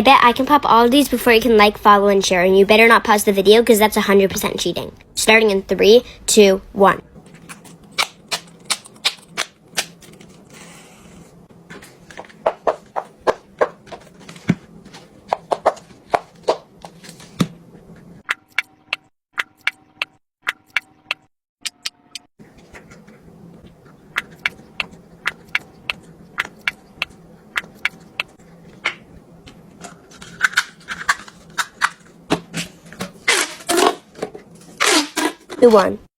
I bet I can pop all of these before you can like, follow, and share, and you better not pause the video because that's 100% cheating. Starting in 3, 2, 1. Who won?